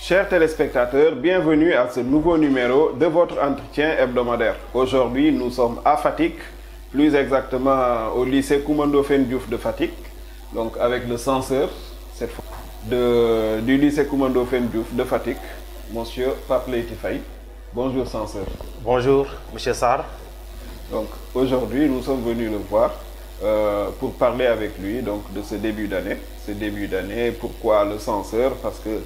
Chers téléspectateurs, bienvenue à ce nouveau numéro de votre entretien hebdomadaire. Aujourd'hui, nous sommes à Fatick, plus exactement au lycée Coumba Ndoffène Diouf de Fatick, donc avec le censeur, cette fois, du lycée Coumba Ndoffène Diouf de Fatick, monsieur Pape Leyti Faye. Bonjour censeur. Bonjour, monsieur Sarr. Donc aujourd'hui, nous sommes venus le voir pour parler avec lui donc, de ce début d'année. Ce début d'année, pourquoi le censeur? Parce que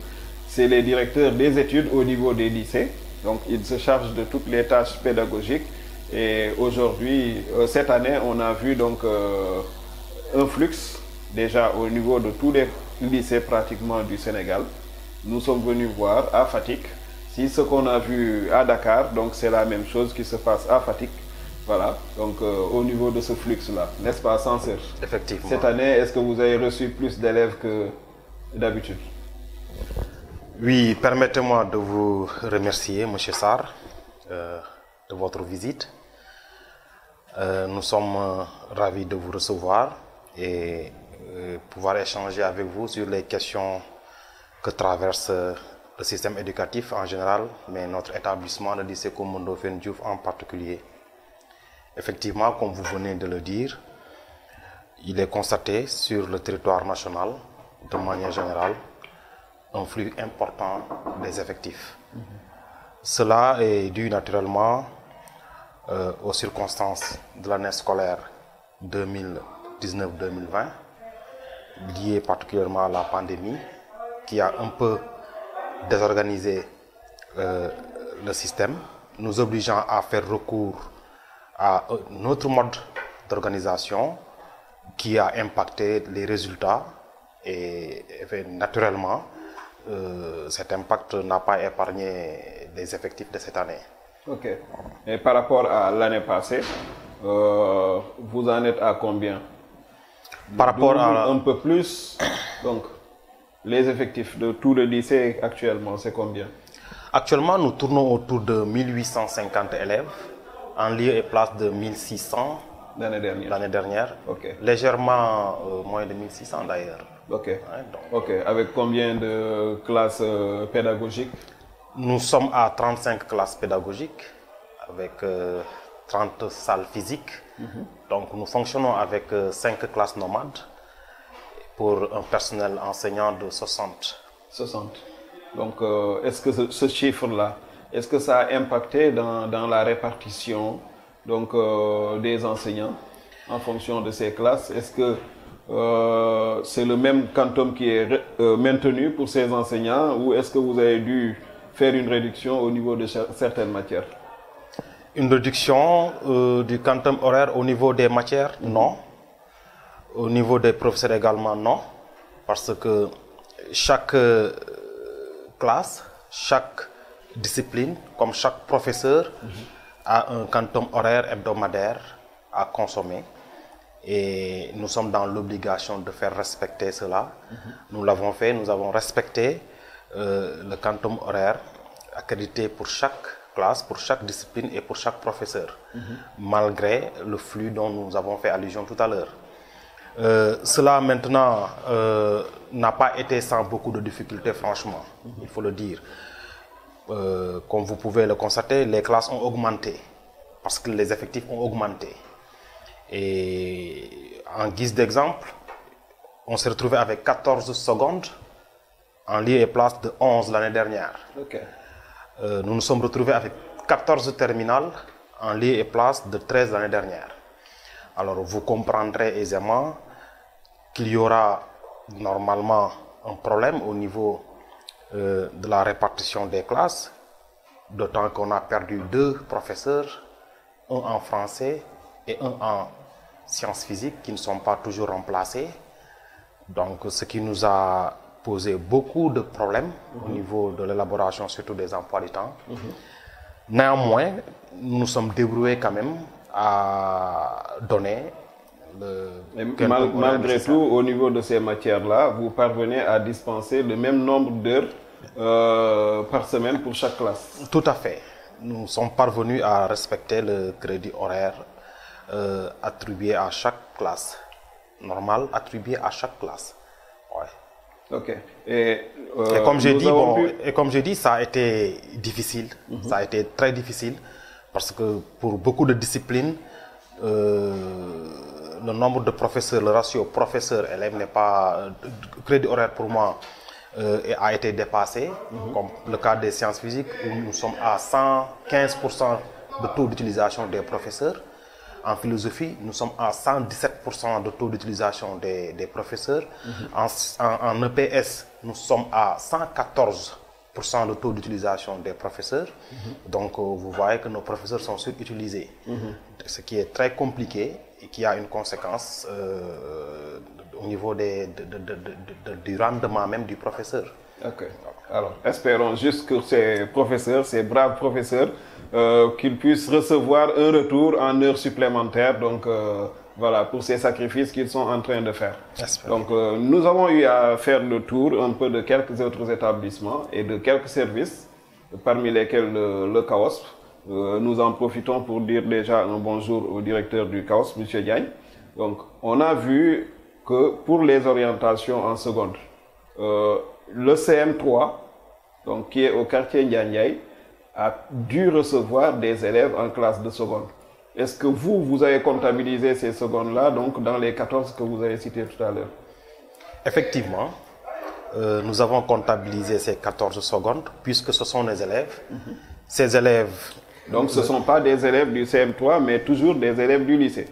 c'est les directeurs des études au niveau des lycées. Donc, ils se chargent de toutes les tâches pédagogiques. Et aujourd'hui, cette année, on a vu donc un flux déjà au niveau de tous les lycées pratiquement du Sénégal. Nous sommes venus voir à Fatick si ce qu'on a vu à Dakar, donc c'est la même chose qui se passe à Fatick. Voilà, donc au niveau de ce flux-là, n'est-ce pas, censeur? Effectivement. Cette année, est-ce que vous avez reçu plus d'élèves que d'habitude? Oui, permettez-moi de vous remercier, monsieur Sarr, de votre visite. Nous sommes ravis de vous recevoir et pouvoir échanger avec vous sur les questions que traverse le système éducatif en général, mais notre établissement, le lycée Coumba Ndoffène Diouf en particulier. Effectivement, comme vous venez de le dire, il est constaté sur le territoire national, de manière générale, un flux important des effectifs. Cela est dû naturellement aux circonstances de l'année scolaire 2019-2020, liées particulièrement à la pandémie, qui a un peu désorganisé le système, nous obligeant à faire recours à un autre mode d'organisation qui a impacté les résultats et naturellement, cet impact n'a pas épargné les effectifs de cette année. Ok. Et par rapport à l'année passée, vous en êtes à combien? Par rapport à... Un peu plus. Donc, les effectifs de tout le lycée actuellement, c'est combien? Actuellement, nous tournons autour de 1850 élèves, en lieu et place de 1600 l'année dernière. Okay. Légèrement moins de 1600 d'ailleurs. Ok. Ouais, donc, ok. Avec combien de classes pédagogiques? Nous sommes à 35 classes pédagogiques avec 30 salles physiques. Donc nous fonctionnons avec 5 classes nomades pour un personnel enseignant de 60. 60. Donc est-ce que ce chiffre-là, est-ce que ça a impacté dans la répartition donc, des enseignants en fonction de ces classes? Est-ce que c'est le même quantum qui est maintenu pour ces enseignants ou est-ce que vous avez dû faire une réduction au niveau de certaines matières? Une réduction du quantum horaire au niveau des matières, non. Au niveau des professeurs également, non. Parce que chaque classe, chaque discipline, comme chaque professeur, a un quantum horaire hebdomadaire à consommer. Et nous sommes dans l'obligation de faire respecter cela. Nous l'avons fait, nous avons respecté le quantum horaire accrédité pour chaque classe, pour chaque discipline et pour chaque professeur, malgré le flux dont nous avons fait allusion tout à l'heure. Cela maintenant n'a pas été sans beaucoup de difficultés, franchement, il faut le dire. Comme vous pouvez le constater, les classes ont augmenté parce que les effectifs ont augmenté. Et en guise d'exemple, on s'est retrouvé avec 14 secondes en lieu et place de 11 l'année dernière. Okay. Nous nous sommes retrouvés avec 14 terminales en lieu et place de 13 l'année dernière. Alors vous comprendrez aisément qu'il y aura normalement un problème au niveau de la répartition des classes, d'autant qu'on a perdu 2 professeurs, un en français et un en sciences physiques qui ne sont pas toujours remplacés. Donc ce qui nous a posé beaucoup de problèmes au niveau de l'élaboration surtout des emplois du temps. Néanmoins, nous sommes débrouillés quand même à donner malgré tout, au niveau de ces matières-là, vous parvenez à dispenser le même nombre d'heures par semaine pour chaque classe? Tout à fait. Nous sommes parvenus à respecter le crédit horaire attribué à chaque classe, normal attribué à chaque classe. Ouais. Ok. Et Et comme j'ai dit, ça a été difficile. Ça a été très difficile parce que pour beaucoup de disciplines, le nombre de professeurs, le ratio professeur-élève n'est pas... crédit horaire pour moi a été dépassé, comme le cas des sciences physiques où nous sommes à 115% de taux d'utilisation des professeurs. En philosophie, nous sommes à 117% de taux d'utilisation des professeurs. En EPS, nous sommes à 114% de taux d'utilisation des professeurs. Donc, vous voyez que nos professeurs sont surutilisés. Ce qui est très compliqué et qui a une conséquence au niveau du rendement même du professeur. Ok. Alors, espérons juste que ces professeurs, ces braves professeurs, qu'ils puissent recevoir un retour en heures supplémentaires, donc voilà, pour ces sacrifices qu'ils sont en train de faire. Donc nous avons eu à faire le tour un peu de quelques autres établissements et de quelques services, parmi lesquels le CAOSP. Nous en profitons pour dire déjà un bonjour au directeur du CAOSP, M. Diagne. Donc on a vu que pour les orientations en seconde, le CM3, donc, qui est au quartier Ndiaye, a dû recevoir des élèves en classe de seconde. Est-ce que vous avez comptabilisé ces secondes-là, donc dans les 14 que vous avez cités tout à l'heure? Effectivement, nous avons comptabilisé ces 14 secondes, puisque ce sont des élèves. Ces élèves... Donc ce ne sont pas des élèves du CM3, mais toujours des élèves du lycée.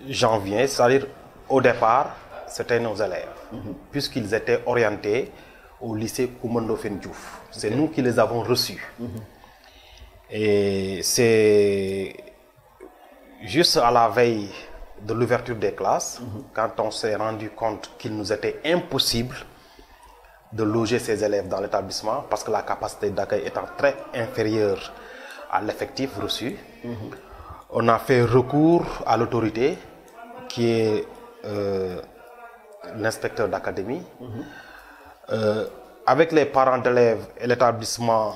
J'en viens, c'est-à-dire au départ, c'était nos élèves, puisqu'ils étaient orientés au lycée Coumba Ndoffène Diouf. C'est nous qui les avons reçus. Et c'est juste à la veille de l'ouverture des classes, quand on s'est rendu compte qu'il nous était impossible de loger ces élèves dans l'établissement, parce que la capacité d'accueil étant très inférieure à l'effectif reçu, on a fait recours à l'autorité, qui est l'inspecteur d'académie, avec les parents d'élèves et l'établissement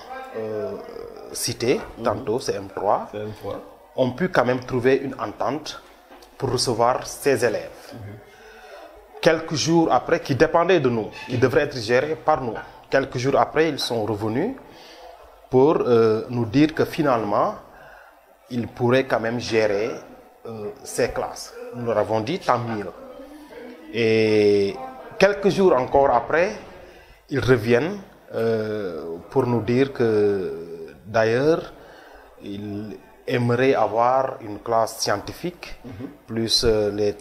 cité, tantôt CM3, ont pu quand même trouver une entente pour recevoir ces élèves. Quelques jours après, qui dépendaient de nous, qui devraient être gérés par nous. Quelques jours après, ils sont revenus pour nous dire que finalement, ils pourraient quand même gérer ces classes. Nous leur avons dit tant mieux. Et quelques jours encore après, ils reviennent pour nous dire que d'ailleurs, ils aimeraient avoir une classe scientifique, plus les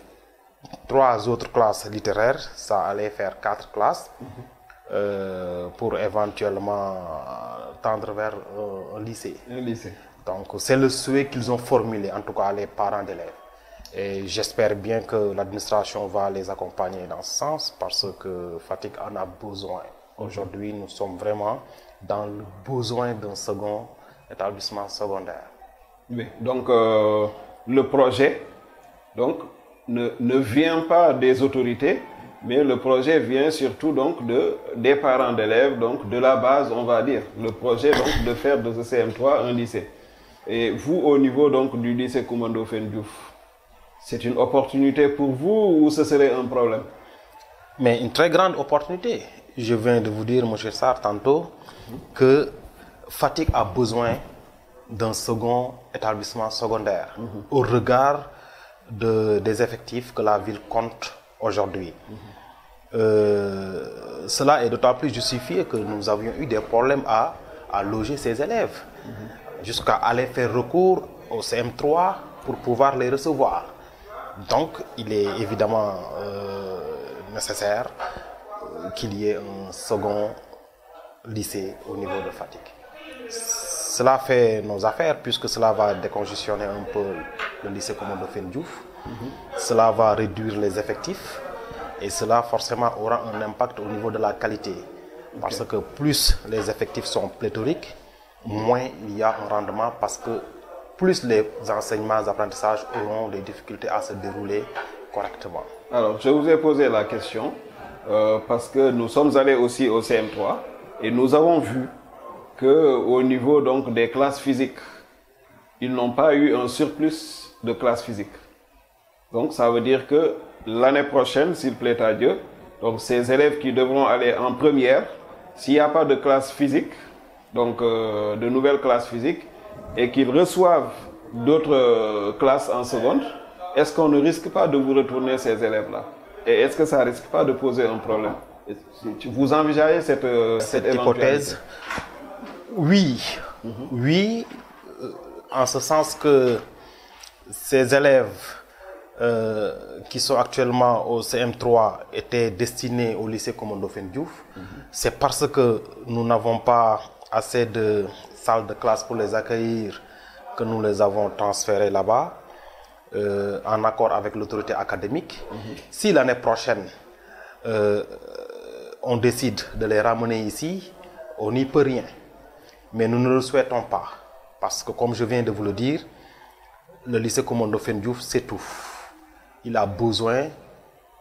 3 autres classes littéraires, ça allait faire 4 classes, pour éventuellement tendre vers un lycée. Un lycée. Donc c'est le souhait qu'ils ont formulé, en tout cas les parents d'élèves. Et j'espère bien que l'administration va les accompagner dans ce sens, parce que Fatick en a besoin. Aujourd'hui, nous sommes vraiment dans le besoin d'un second établissement secondaire. Oui, donc le projet ne vient pas des autorités, mais le projet vient surtout donc des parents d'élèves, donc de la base, on va dire. Le projet donc de faire de ce CM3 un lycée. Et vous, au niveau donc du lycée Coumba Ndoffène Diouf, c'est une opportunité pour vous ou ce serait un problème? Mais une très grande opportunité. Je viens de vous dire, M. Sarr, tantôt, que Fatick a besoin d'un second établissement secondaire au regard des effectifs que la ville compte aujourd'hui. Cela est d'autant plus justifié que nous avions eu des problèmes à loger ces élèves, jusqu'à aller faire recours au CM3 pour pouvoir les recevoir. Donc, il est évidemment nécessaire qu'il y ait un second lycée au niveau de Fatick. Cela fait nos affaires, puisque cela va décongestionner un peu le lycée Coumba Ndoffène Diouf. Cela va réduire les effectifs et cela forcément aura un impact au niveau de la qualité. Parce que plus les effectifs sont pléthoriques, moins il y a un rendement, parce que plus les enseignements et apprentissages auront des difficultés à se dérouler correctement. Alors, je vous ai posé la question parce que nous sommes allés aussi au CM3 et nous avons vu qu'au niveau donc des classes physiques, ils n'ont pas eu un surplus de classes physiques. Donc, ça veut dire que l'année prochaine, s'il plaît à Dieu, donc ces élèves qui devront aller en première, s'il n'y a pas de classe physique, donc de nouvelles classes physiques, et qu'ils reçoivent d'autres classes en seconde, est-ce qu'on ne risque pas de vous retourner ces élèves-là? Et est-ce que ça ne risque pas de poser un problème? Vous envisagez cette hypothèse? Oui. Oui, en ce sens que ces élèves qui sont actuellement au CM3 étaient destinés au lycée Coumba Ndoffène Diouf. C'est parce que nous n'avons pas assez de salles de classe pour les accueillir que nous les avons transférés là-bas, en accord avec l'autorité académique. Si l'année prochaine, on décide de les ramener ici, on n'y peut rien. Mais nous ne le souhaitons pas. Parce que, comme je viens de vous le dire, le lycée Coumba Ndoffène Diouf s'étouffe. Il a besoin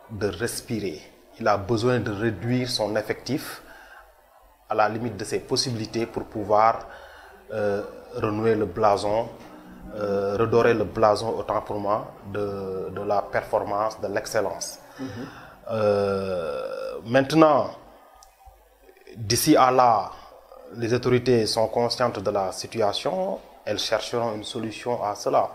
de respirer. Il a besoin de réduire son effectif à la limite de ses possibilités pour pouvoir renouer le blason, redorer le blason autant pour moi de la performance, de l'excellence. Maintenant, d'ici à là, les autorités sont conscientes de la situation, elles chercheront une solution à cela,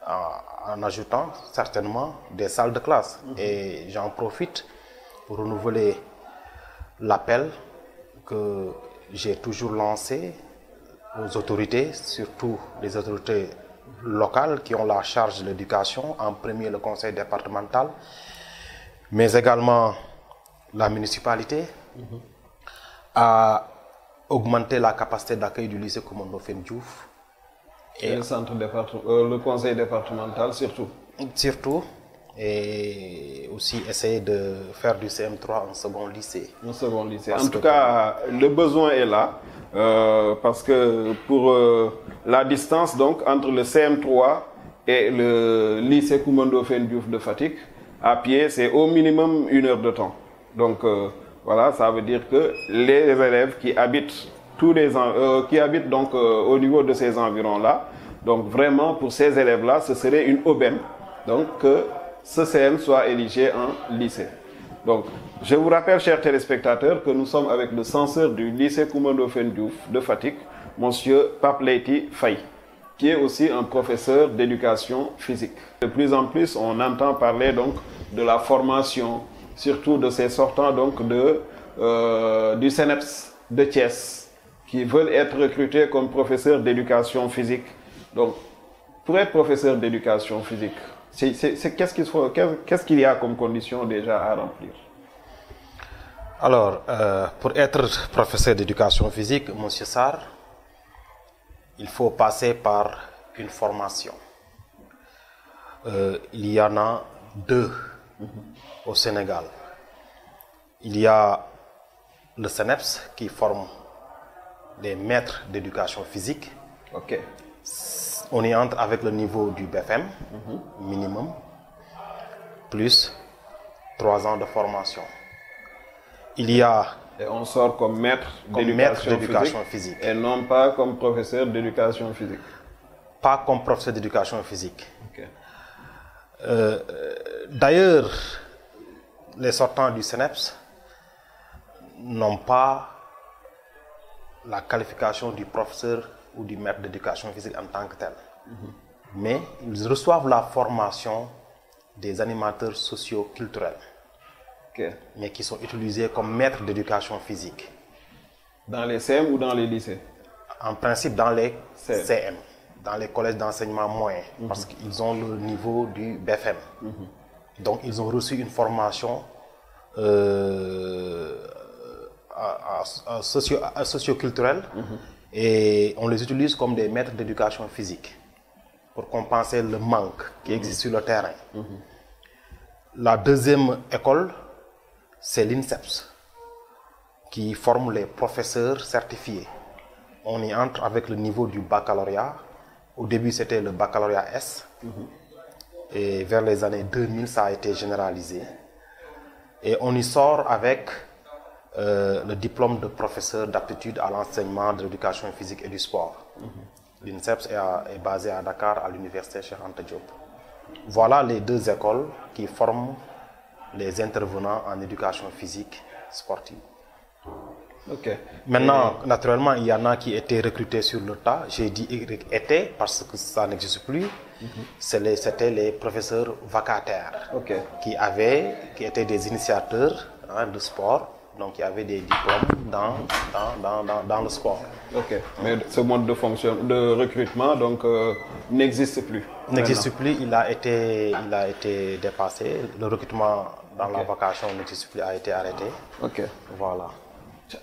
en ajoutant certainement des salles de classe. Et j'en profite pour renouveler l'appel que j'ai toujours lancé aux autorités, surtout les autorités locales qui ont la charge de l'éducation, en premier le conseil départemental, mais également la municipalité, à augmenter la capacité d'accueil du lycée Coumba Ndoffène Diouf. Et le conseil départemental surtout. Surtout, et aussi essayer de faire du CM3 un second lycée. Un second lycée. En tout cas, le besoin est là, parce que pour la distance donc entre le CM3 et le lycée Coumba Ndoffène Diouf de Fatick, à pied, c'est au minimum 1 heure de temps. Donc voilà, ça veut dire que les élèves qui habitent donc au niveau de ces environs-là, donc vraiment pour ces élèves-là, ce serait une aubaine, donc que ce CM soit érigé en lycée. Donc, je vous rappelle, chers téléspectateurs, que nous sommes avec le censeur du lycée Coumba Ndoffène Diouf de Fatick, monsieur Pape Leyti Faye, qui est aussi un professeur d'éducation physique. De plus en plus, on entend parler donc de la formation, surtout de ces sortants donc du CNEPS de Thiès, qui veulent être recrutés comme professeurs d'éducation physique. Donc, pour être professeur d'éducation physique, qu'est-ce qu'il y a comme condition déjà à remplir? Alors, pour être professeur d'éducation physique, M. Sarr, il faut passer par une formation. Il y en a 2 au Sénégal. Il y a le CNEPS qui forme des maîtres d'éducation physique. Ok. On y entre avec le niveau du BFM, minimum, plus 3 ans de formation. Il y a... Et on sort comme maître d'éducation physique. Et non pas comme professeur d'éducation physique. Pas comme professeur d'éducation physique. Okay. D'ailleurs, les sortants du CNEPS n'ont pas la qualification du professeur ou du maître d'éducation physique en tant que tel. Mais ils reçoivent la formation des animateurs socio-culturels, mais qui sont utilisés comme maîtres d'éducation physique. Dans les CM ou dans les lycées? En principe, dans les CM, dans les collèges d'enseignement moyen, parce qu'ils ont le niveau du BFM. Donc, ils ont reçu une formation socio-culturelle, et on les utilise comme des maîtres d'éducation physique pour compenser le manque qui existe sur le terrain. La deuxième école, c'est l'INSEPS, qui forme les professeurs certifiés. On y entre avec le niveau du baccalauréat. Au début, c'était le baccalauréat S. Et vers les années 2000, ça a été généralisé. Et on y sort avec le diplôme de professeur d'aptitude à l'enseignement de l'éducation physique et du sport. L'INSEPS est basé à Dakar, à l'université Cheikh Anta Diop. Voilà les 2 écoles qui forment les intervenants en éducation physique sportive. Ok. Maintenant, naturellement, il y en a qui étaient recrutés sur le tas. J'ai dit étaient parce que ça n'existe plus. C'était les professeurs vacataires Ok. qui étaient des initiateurs de sport. Donc, il y avait des diplômes dans le sport. Ok. Mais ce mode de recrutement donc n'existe plus. N'existe plus, il a été dépassé. Le recrutement dans la vacation n'existe plus, a été arrêté. Ok. Voilà.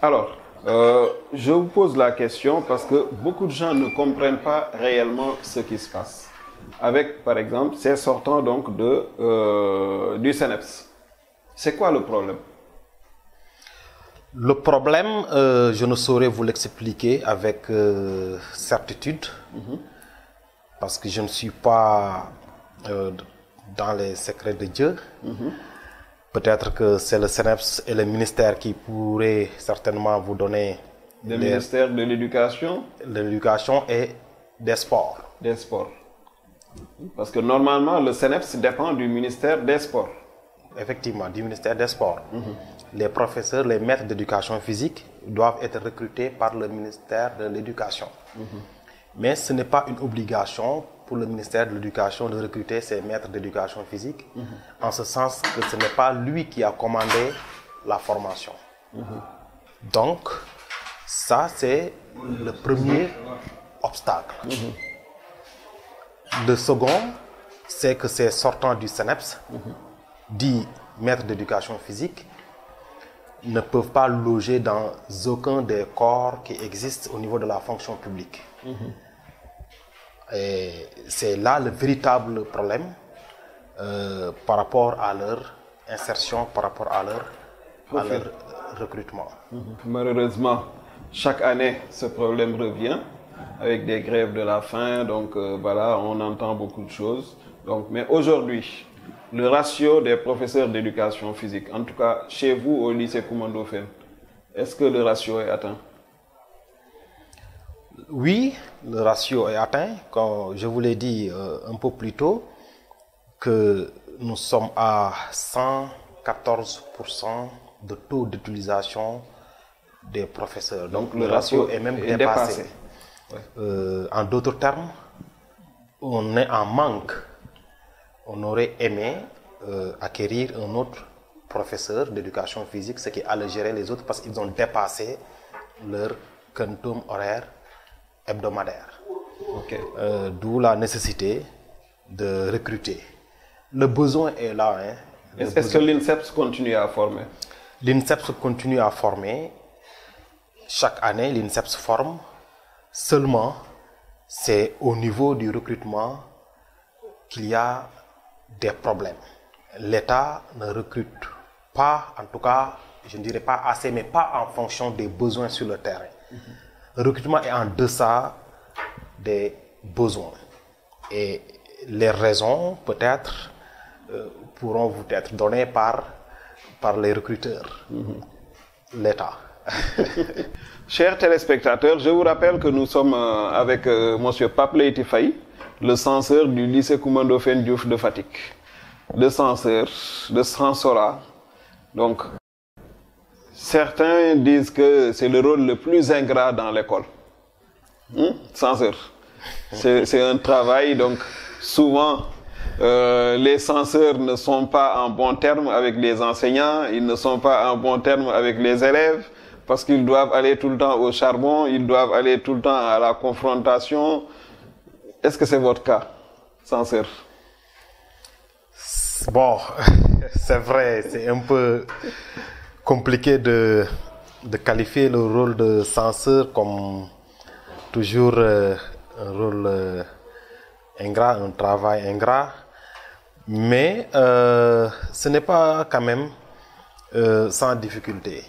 Alors, je vous pose la question parce que beaucoup de gens ne comprennent pas réellement ce qui se passe. Avec, par exemple, ces sortants donc du CNEPS. C'est quoi le problème? Le problème, je ne saurais vous l'expliquer avec certitude, parce que je ne suis pas dans les secrets de Dieu. Peut-être que c'est le CNEPS et le ministère qui pourraient certainement vous donner Le ministère de l'Éducation? De l'Éducation et des Sports. Des Sports. Parce que normalement, le CNEPS dépend du ministère des Sports. Effectivement, du ministère des Sports. Les professeurs, les maîtres d'éducation physique doivent être recrutés par le ministère de l'Éducation. Mais ce n'est pas une obligation pour le ministère de l'Éducation de recruter ses maîtres d'éducation physique, en ce sens que ce n'est pas lui qui a commandé la formation. Donc, ça c'est le premier obstacle. Le second, c'est que ces sortants du CNEPS, dits maîtres d'éducation physique, ne peuvent pas loger dans aucun des corps qui existent au niveau de la fonction publique. Et c'est là le véritable problème par rapport à leur insertion, par rapport à leur recrutement. Malheureusement, chaque année, ce problème revient avec des grèves de la faim. Donc voilà, on entend beaucoup de choses. Donc, mais aujourd'hui, le ratio des professeurs d'éducation physique, en tout cas chez vous au lycée Coumando Fène, est-ce que le ratio est atteint? Oui, le ratio est atteint. Comme je vous l'ai dit un peu plus tôt, que nous sommes à 114% de taux d'utilisation des professeurs. Donc le ratio est même dépassé. En d'autres termes, on est en manque. On aurait aimé acquérir un autre professeur d'éducation physique, ce qui allait gérer les autres parce qu'ils ont dépassé leur quantum horaire hebdomadaire. D'où la nécessité de recruter. Le besoin est là. Est-ce que l'INSEPS continue à former? L'INSEPS continue à former. Chaque année, l'INSEPS forme. Seulement, c'est au niveau du recrutement qu'il y a des problèmes. L'État ne recrute pas, en tout cas, je ne dirais pas assez, mais pas en fonction des besoins sur le terrain. Le recrutement est en deçà des besoins. Et les raisons, peut-être, pourront vous être données par les recruteurs, l'État. Chers téléspectateurs, je vous rappelle que nous sommes avec M. Pape Leïti Faye, le censeur du lycée Coumando Fène Diouf de Fatick. Le censeur, le censorat. Donc, certains disent que c'est le rôle le plus ingrat dans l'école. Censeur. C'est un travail, donc souvent les censeurs ne sont pas en bon terme avec les enseignants, ils ne sont pas en bon terme avec les élèves, parce qu'ils doivent aller tout le temps au charbon, ils doivent aller tout le temps à la confrontation. Est-ce que c'est votre cas, censeur? Bon, c'est vrai, c'est un peu compliqué de qualifier le rôle de censeur comme toujours un rôle ingrat, un travail ingrat. Mais ce n'est pas quand même sans difficulté.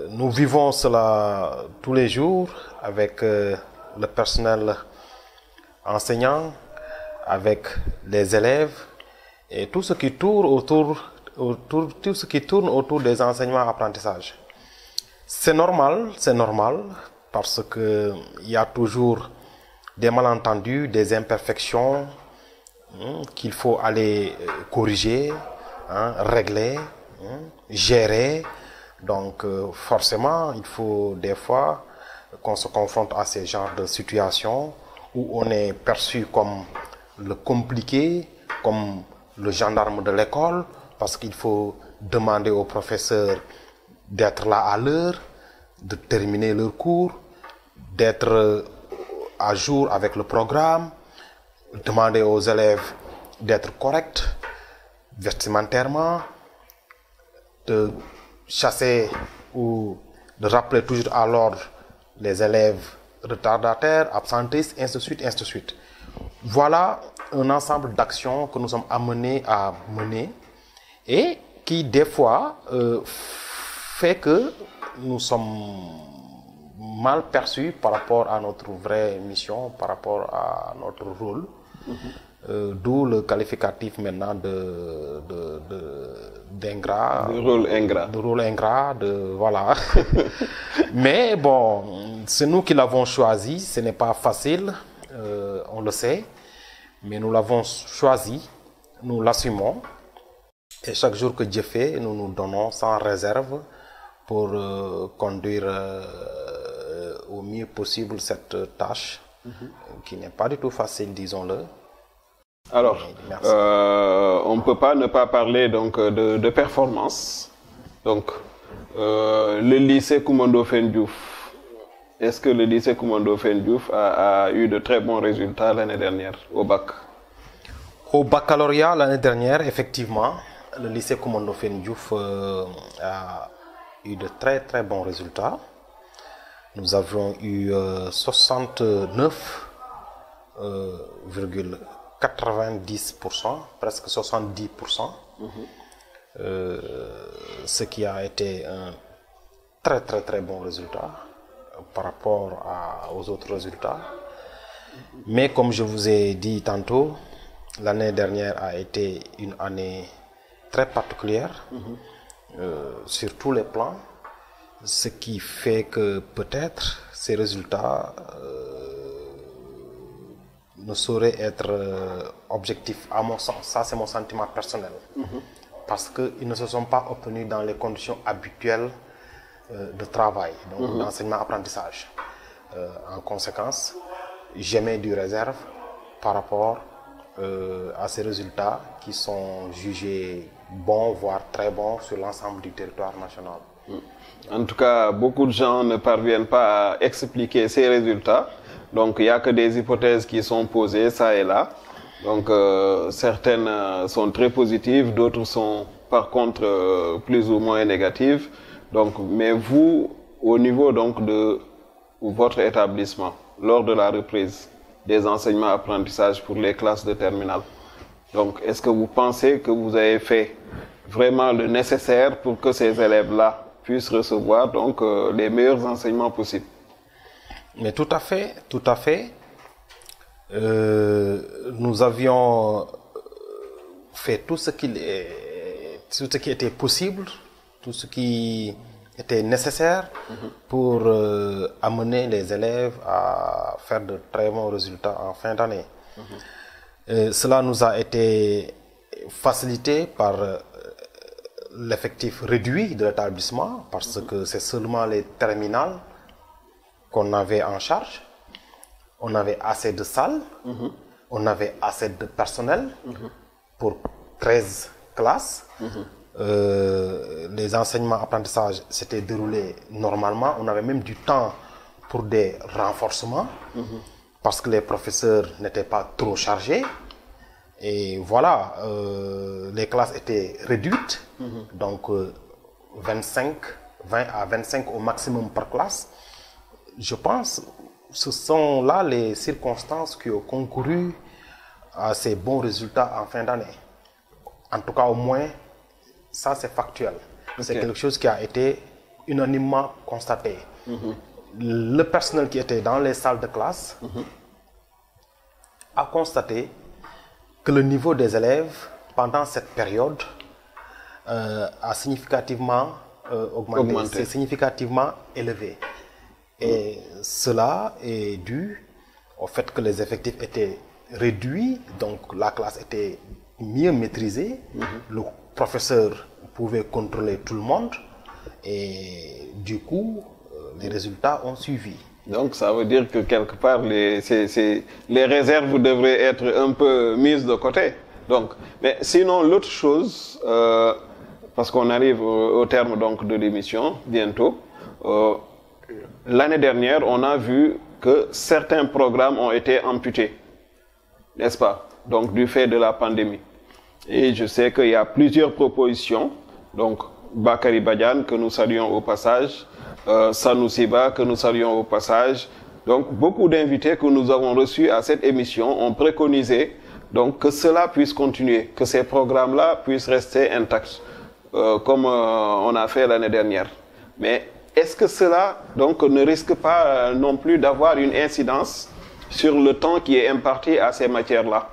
Nous vivons cela tous les jours avec le personnel enseignant, avec les élèves et tout ce qui tourne autour des enseignements-apprentissages. C'est normal parce que il y a toujours des malentendus, des imperfections qu'il faut aller corriger, régler, gérer. Donc forcément, il faut des fois qu'on se confronte à ces genres de situations où on est perçu comme le compliqué, comme le gendarme de l'école, parce qu'il faut demander aux professeurs d'être là à l'heure, de terminer leur cours, d'être à jour avec le programme, demander aux élèves d'être corrects vestimentairement, de chasser ou de rappeler toujours à l'ordre les élèves retardataires, absentéistes, ainsi de suite, ainsi de suite. Voilà un ensemble d'actions que nous sommes amenés à mener et qui, des fois, fait que nous sommes mal perçus par rapport à notre vraie mission, par rapport à notre rôle. D'où le qualificatif maintenant d'ingrat. De rôle ingrat. De rôle ingrat, voilà. Mais bon, c'est nous qui l'avons choisi, ce n'est pas facile, on le sait, mais nous l'avons choisi, nous l'assumons. Et chaque jour que Dieu fait, nous nous donnons sans réserve pour conduire au mieux possible cette tâche, qui n'est pas du tout facile, disons-le. Alors, on ne peut pas ne pas parler donc de performance. Donc, le lycée Coumando Fendjouf, est-ce que le lycée Coumando Fendjouf a eu de très bons résultats l'année dernière au bac? Au baccalauréat l'année dernière, effectivement, le lycée Coumando Fendjouf a eu de très très bons résultats. Nous avons eu 69,90%, presque 70%, ce qui a été un très très très bon résultat par rapport aux autres résultats. Mais comme je vous ai dit tantôt, l'année dernière a été une année très particulière sur tous les plans, ce qui fait que peut-être ces résultats ne sauraient être objectifs à mon sens. Ça, c'est mon sentiment personnel. Parce qu'ils ne se sont pas obtenus dans les conditions habituelles de travail, donc d'enseignement-apprentissage. En conséquence, j'émets du réserve par rapport à ces résultats qui sont jugés bons, voire très bons sur l'ensemble du territoire national. En tout cas, beaucoup de gens ne parviennent pas à expliquer ces résultats. Donc, il n'y a que des hypothèses qui sont posées, ça et là. Donc, certaines sont très positives, d'autres sont par contre plus ou moins négatives. Donc, mais vous, au niveau donc de votre établissement, lors de la reprise des enseignements-apprentissages pour les classes de terminale, donc, est-ce que vous pensez que vous avez fait vraiment le nécessaire pour que ces élèves-là puissent recevoir donc les meilleurs enseignements possibles? Mais tout à fait, tout à fait. Nous avions fait tout ce qui était possible, tout ce qui était nécessaire pour amener les élèves à faire de très bons résultats en fin d'année. Cela nous a été facilité par l'effectif réduit de l'établissement, parce que c'est seulement les terminales qu'on avait en charge. On avait assez de salles, on avait assez de personnel pour 13 classes. Les enseignements-apprentissages s'étaient déroulés normalement. On avait même du temps pour des renforcements parce que les professeurs n'étaient pas trop chargés. Et voilà, les classes étaient réduites, donc 20 à 25 au maximum par classe. Je pense ce sont là les circonstances qui ont concouru à ces bons résultats en fin d'année. En tout cas, au moins, ça c'est factuel. C'est quelque chose qui a été unanimement constaté. Le personnel qui était dans les salles de classe a constaté que le niveau des élèves pendant cette période a significativement augmenté. C'est significativement élevé. Et cela est dû au fait que les effectifs étaient réduits, donc la classe était mieux maîtrisée, le professeur pouvait contrôler tout le monde, Et du coup, les résultats ont suivi. Donc ça veut dire que quelque part, les réserves devraient être un peu mises de côté. Donc, mais sinon, l'autre chose, parce qu'on arrive au terme donc, de l'émission bientôt, l'année dernière, on a vu que certains programmes ont été amputés, n'est-ce pas? Donc, du fait de la pandémie. Et je sais qu'il y a plusieurs propositions. Donc, Bakary Badiane, que nous saluons au passage, Sanoussi Ba, que nous saluons au passage. Donc, beaucoup d'invités que nous avons reçus à cette émission ont préconisé donc, que cela puisse continuer, que ces programmes-là puissent rester intacts, comme on a fait l'année dernière. Mais est-ce que cela donc, ne risque pas non plus d'avoir une incidence sur le temps qui est imparti à ces matières-là?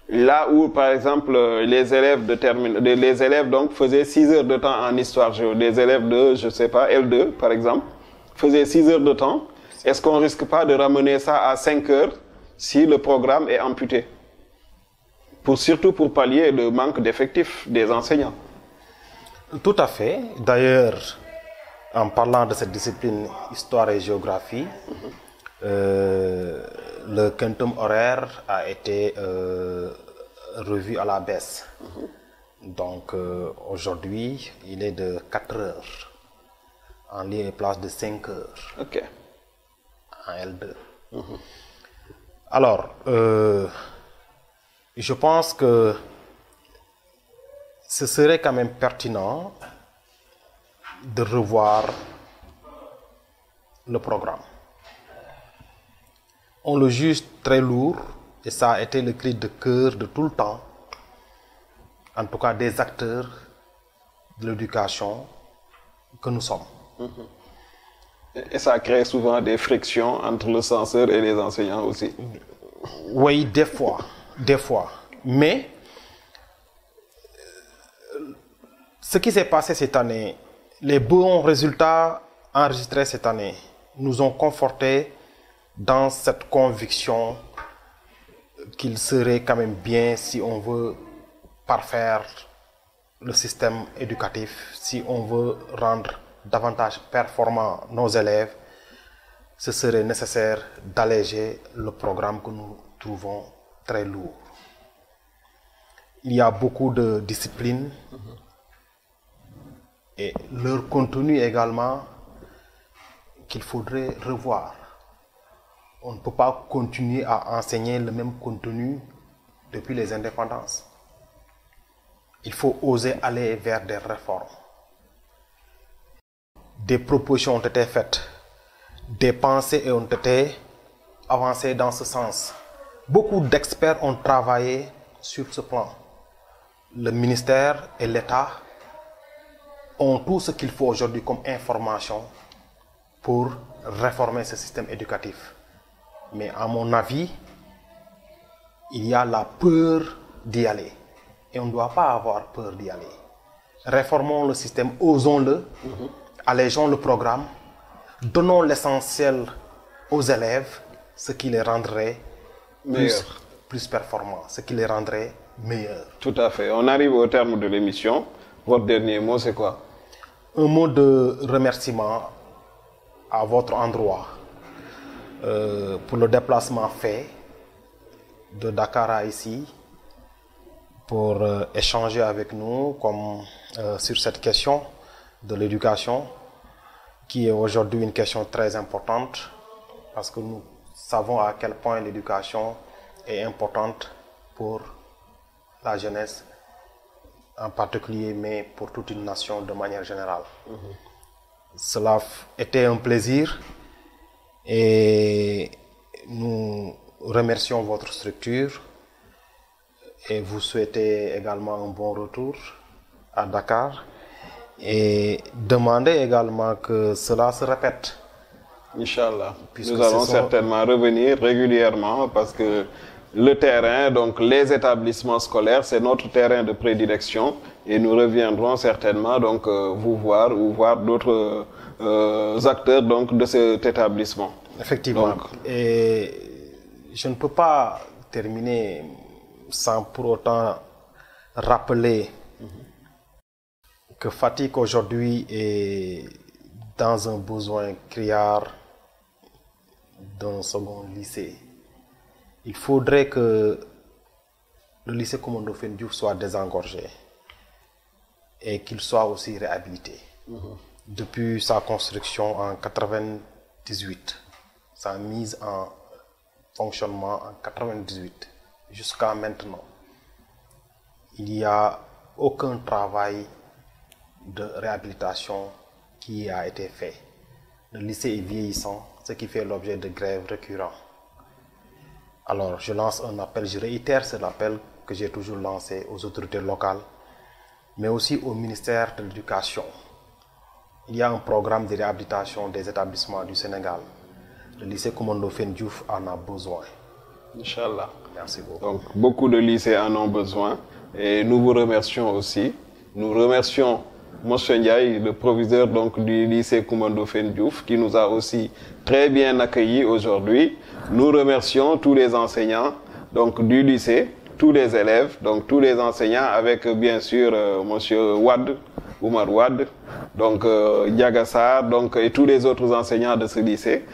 Là où, par exemple, les élèves donc, faisaient 6 heures de temps en histoire géo, des élèves de, je sais pas, L2, par exemple, faisaient 6 heures de temps, est-ce qu'on ne risque pas de ramener ça à 5 heures si le programme est amputé? Surtout pour pallier le manque d'effectifs des enseignants. Tout à fait. D'ailleurs, en parlant de cette discipline histoire et géographie, le quantum horaire a été revu à la baisse. Donc aujourd'hui, il est de 4 heures, en lieu et place de 5 heures, Ok. en L2. Alors, je pense que ce serait quand même pertinent de revoir le programme. On le juge très lourd et ça a été le cri de cœur de tout le temps, en tout cas des acteurs de l'éducation que nous sommes. Et ça crée souvent des frictions entre le censeur et les enseignants aussi. Oui, des fois. Mais ce qui s'est passé cette année, les bons résultats enregistrés cette année nous ont confortés dans cette conviction qu'il serait quand même bien, si on veut parfaire le système éducatif, si on veut rendre davantage performants nos élèves, ce serait nécessaire d'alléger le programme que nous trouvons très lourd. Il y a beaucoup de disciplines et leur contenu également qu'il faudrait revoir. On ne peut pas continuer à enseigner le même contenu depuis les indépendances. Il faut oser aller vers des réformes. Des propositions ont été faites, des pensées ont été avancées dans ce sens. Beaucoup d'experts ont travaillé sur ce plan. Le ministère et l'État ont tout ce qu'il faut aujourd'hui comme information pour réformer ce système éducatif. Mais à mon avis, il y a la peur d'y aller. Et on ne doit pas avoir peur d'y aller. Réformons le système, osons-le, allégeons le programme, donnons l'essentiel aux élèves, ce qui les rendrait plus performants, ce qui les rendrait meilleurs. Tout à fait. On arrive au terme de l'émission. Votre dernier mot, c'est quoi? Un mot de remerciement à votre endroit pour le déplacement fait de Dakar à ici pour échanger avec nous sur cette question de l'éducation qui est aujourd'hui une question très importante parce que nous savons à quel point l'éducation est importante pour la jeunesse en particulier, mais pour toute une nation de manière générale. Cela était un plaisir et nous remercions votre structure et vous souhaitez également un bon retour à Dakar et demandez également que cela se répète. Inch'Allah. Nous allons certainement revenir régulièrement parce que le terrain, donc les établissements scolaires, c'est notre terrain de prédilection et nous reviendrons certainement donc vous voir ou voir d'autres acteurs donc de cet établissement. Effectivement. Donc, et je ne peux pas terminer sans pour autant rappeler que Fatick aujourd'hui est dans un besoin criard d'un second lycée. Il faudrait que le lycée Coumba Ndoffène Diouf soit désengorgé et qu'il soit aussi réhabilité. Depuis sa construction en 98, sa mise en fonctionnement en 98, jusqu'à maintenant, il n'y a aucun travail de réhabilitation qui a été fait. Le lycée est vieillissant, ce qui fait l'objet de grèves récurrentes. Alors, je lance un appel, je réitère cet appel que j'ai toujours lancé aux autorités locales, mais aussi au ministère de l'Éducation. Il y a un programme de réhabilitation des établissements du Sénégal. Le lycée Coumba Ndoffène Diouf en a besoin. Inch'Allah. Merci beaucoup. Donc, beaucoup de lycées en ont besoin et nous vous remercions aussi. Nous remercions M. Ndiaye, le proviseur donc, du lycée Coumba Ndoffène Diouf, qui nous a aussi très bien accueillis aujourd'hui. Nous remercions tous les enseignants donc, du lycée, tous les élèves, donc tous les enseignants, avec bien sûr M. Wad, Oumar Wad, donc Diagassar, donc et tous les autres enseignants de ce lycée.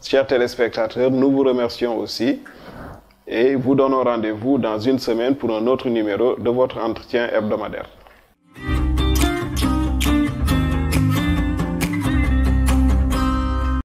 Chers téléspectateurs, nous vous remercions aussi et vous donnons rendez-vous dans une semaine pour un autre numéro de votre entretien hebdomadaire.